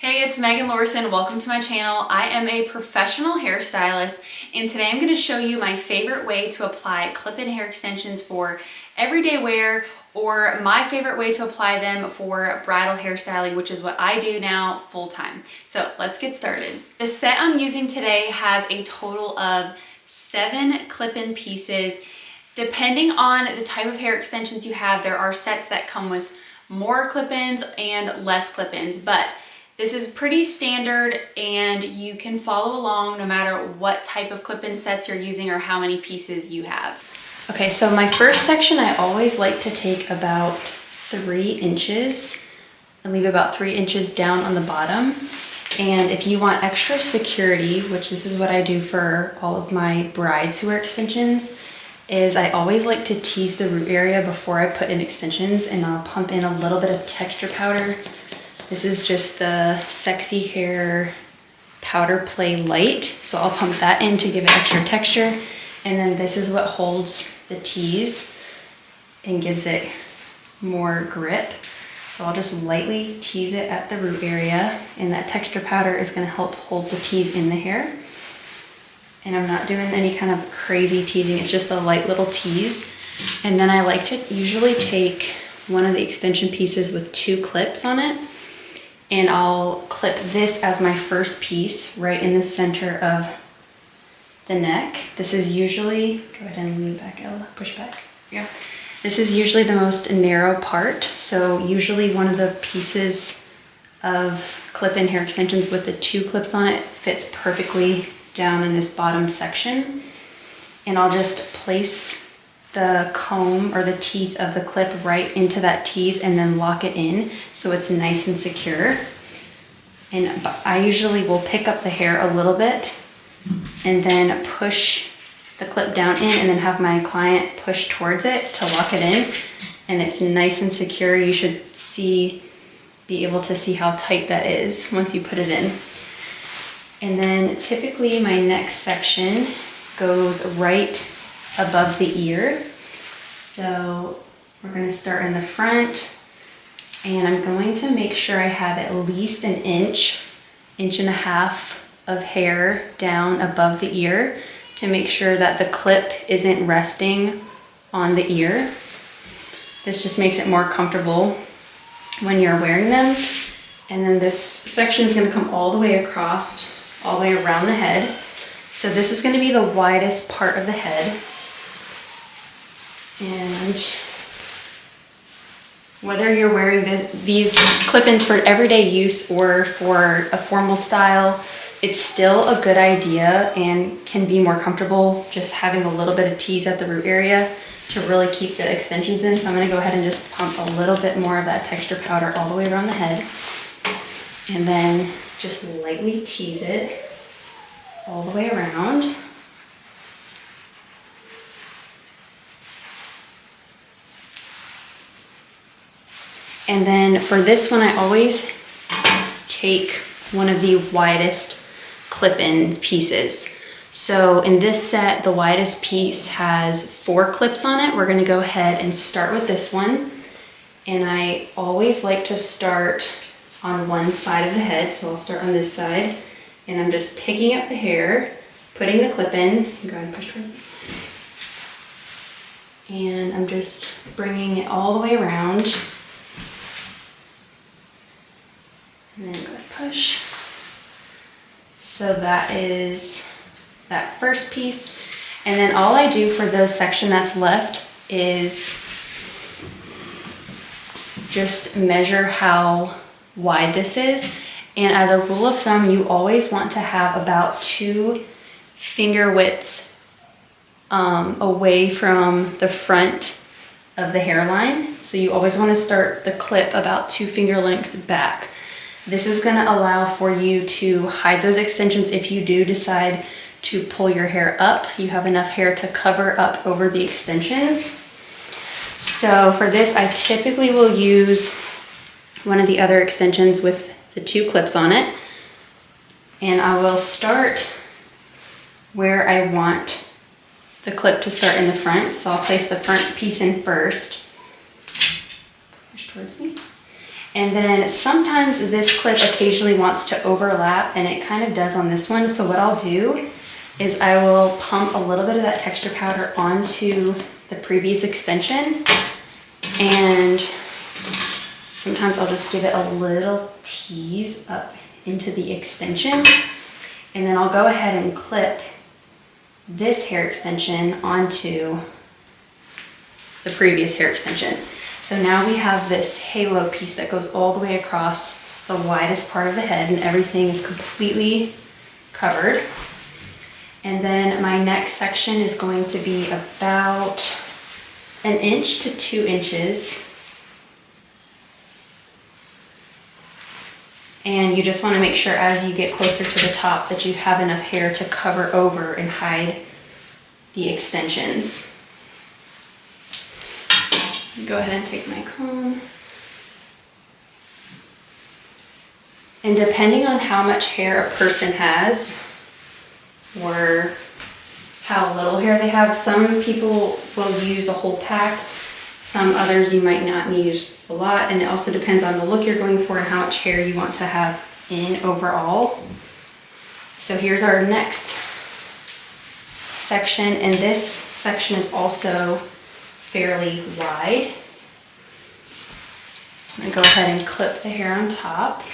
Hey, it's Megan Lorson. Welcome to my channel. I am a professional hairstylist, and today I'm going to show you my favorite way to apply clip-in hair extensions for everyday wear, or my favorite way to apply them for bridal hairstyling, which is what I do now full-time. So let's get started. The set I'm using today has a total of 7 clip-in pieces. Depending on the type of hair extensions you have, there are sets that come with more clip-ins and less clip-ins, but this is pretty standard and you can follow along no matter what type of clip-in sets you're using or how many pieces you have. Okay, so my first section, I always like to take about 3 inches and leave about 3 inches down on the bottom. And if you want extra security, which this is what I do for all of my brides who wear extensions, is I always like to tease the root area before I put in extensions, and I'll pump in a little bit of texture powder. This is just the Sexy Hair Powder Play Light. So I'll pump that in to give it extra texture. And then this is what holds the tease and gives it more grip. So I'll just lightly tease it at the root area, and that texture powder is gonna help hold the tease in the hair. And I'm not doing any kind of crazy teasing, it's just a light little tease. And then I like to usually take one of the extension pieces with 2 clips on it, and I'll clip this as my first piece right in the center of the neck. This is usually, go ahead and lean back, Ella, push back. Yeah. This is usually the most narrow part. So usually one of the pieces of clip-in hair extensions with the 2 clips on it fits perfectly down in this bottom section. And I'll just place the comb or the teeth of the clip right into that tease and then lock it in so it's nice and secure. And I usually will pick up the hair a little bit and then push the clip down in, and then have my client push towards it to lock it in, and it's nice and secure. You should be able to see how tight that is once you put it in. And then typically my next section goes right above the ear. So we're going to start in the front, and I'm going to make sure I have at least an inch and a half of hair down above the ear to make sure that the clip isn't resting on the ear. This just makes it more comfortable when you're wearing them. And then this section is going to come all the way across, all the way around the head. So this is going to be the widest part of the head. And whether you're wearing these clip-ins for everyday use or for a formal style, it's still a good idea and can be more comfortable just having a little bit of tease at the root area to really keep the extensions in. So I'm going to go ahead and just pump a little bit more of that texture powder all the way around the head, and then just lightly tease it all the way around. And then for this one, I always take one of the widest clip-in pieces. So in this set, the widest piece has 4 clips on it. We're going to go ahead and start with this one. And I always like to start on one side of the head. So I'll start on this side, and I'm just picking up the hair, putting the clip in. Go ahead and push towards it. And I'm just bringing it all the way around. And then go ahead and push. So that is that first piece. And then all I do for the section that's left is just measure how wide this is. And as a rule of thumb, you always want to have about 2 finger widths away from the front of the hairline. So you always want to start the clip about 2 finger lengths back. This is going to allow for you to hide those extensions if you do decide to pull your hair up. You have enough hair to cover up over the extensions. So for this, I typically will use one of the other extensions with the 2 clips on it. And I will start where I want the clip to start in the front. So I'll place the front piece in first. Push towards me. And then sometimes this clip occasionally wants to overlap, and it kind of does on this one. So what I'll do is I will pump a little bit of that texture powder onto the previous extension, and sometimes I'll just give it a little tease up into the extension, and then I'll go ahead and clip this hair extension onto the previous hair extension. So now we have this halo piece that goes all the way across the widest part of the head, and everything is completely covered. And then my next section is going to be about 1 inch to 2 inches. And you just want to make sure as you get closer to the top that you have enough hair to cover over and hide the extensions. Go ahead and take my comb. And depending on how much hair a person has or how little hair they have, some people will use a whole pack, some others you might not need a lot, and it also depends on the look you're going for and how much hair you want to have in overall. So here's our next section, and this section is also fairly wide. I'm gonna go ahead and clip the hair on top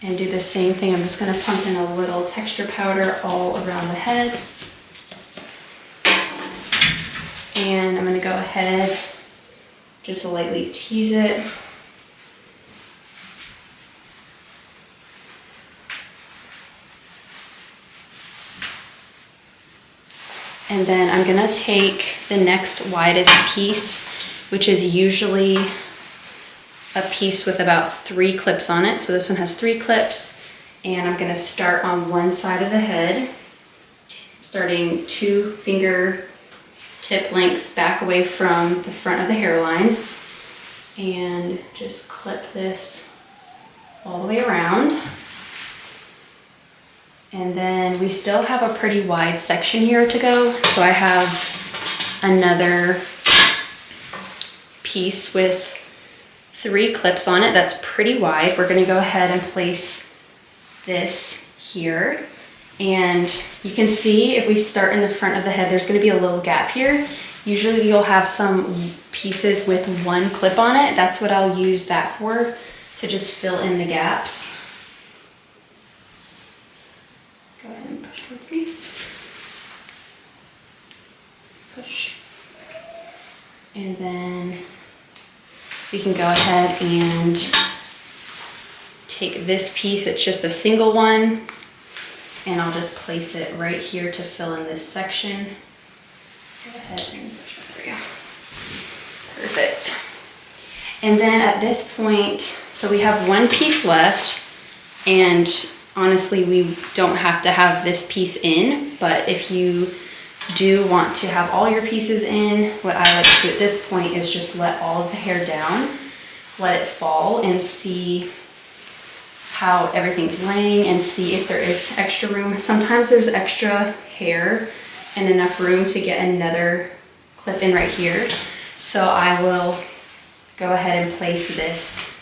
and do the same thing. I'm just gonna pump in a little texture powder all around the head. And I'm gonna go ahead, just lightly tease it. And then I'm gonna take the next widest piece, which is usually a piece with about 3 clips on it. So this one has 3 clips, and I'm gonna start on one side of the head, starting 2 finger tip lengths back away from the front of the hairline, and just clip this all the way around. And then we still have a pretty wide section here to go. So I have another piece with 3 clips on it that's pretty wide. We're gonna go ahead and place this here. And you can see if we start in the front of the head, there's gonna be a little gap here. Usually you'll have some pieces with 1 clip on it. That's what I'll use that for, to just fill in the gaps. Go ahead and push towards me. Push. And then we can go ahead and take this piece, it's just a single one, and I'll just place it right here to fill in this section. Go ahead and push that for you. Perfect. And then at this point, so we have 1 piece left, and honestly, we don't have to have this piece in, but if you do want to have all your pieces in, what I like to do at this point is just let all of the hair down, let it fall, and see how everything's laying and see if there is extra room. Sometimes there's extra hair and enough room to get another clip in right here. So I will go ahead and place this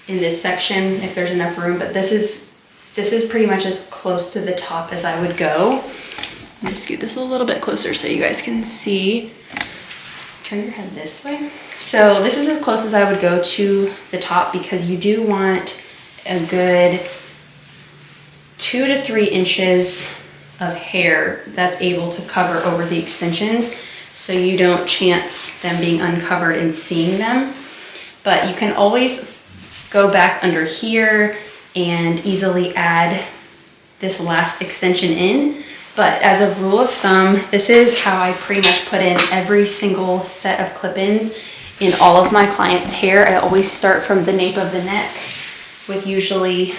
in this section if there's enough room, but this is pretty much as close to the top as I would go. Let me scoot this a little bit closer so you guys can see. Turn your head this way. So this is as close as I would go to the top, because you do want a good 2 to 3 inches of hair that's able to cover over the extensions, so you don't chance them being uncovered and seeing them. But you can always go back under here and easily add this last extension in. But as a rule of thumb, this is how I pretty much put in every single set of clip-ins in all of my clients' hair. I always start from the nape of the neck with usually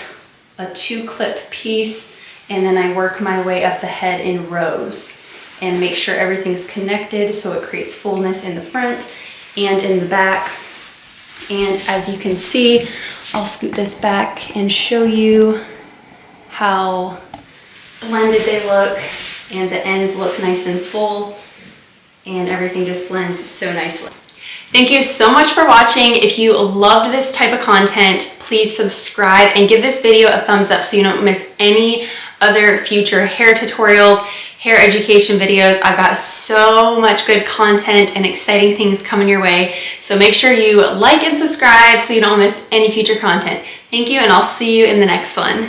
a 2-clip piece, and then I work my way up the head in rows and make sure everything's connected so it creates fullness in the front and in the back. And as you can see, I'll scoot this back and show you how blended they look, and the ends look nice and full, and everything just blends so nicely. Thank you so much for watching. If you loved this type of content, please subscribe and give this video a thumbs up so you don't miss any other future hair tutorials, hair education videos. I've got so much good content and exciting things coming your way. So make sure you like and subscribe so you don't miss any future content. Thank you, and I'll see you in the next one.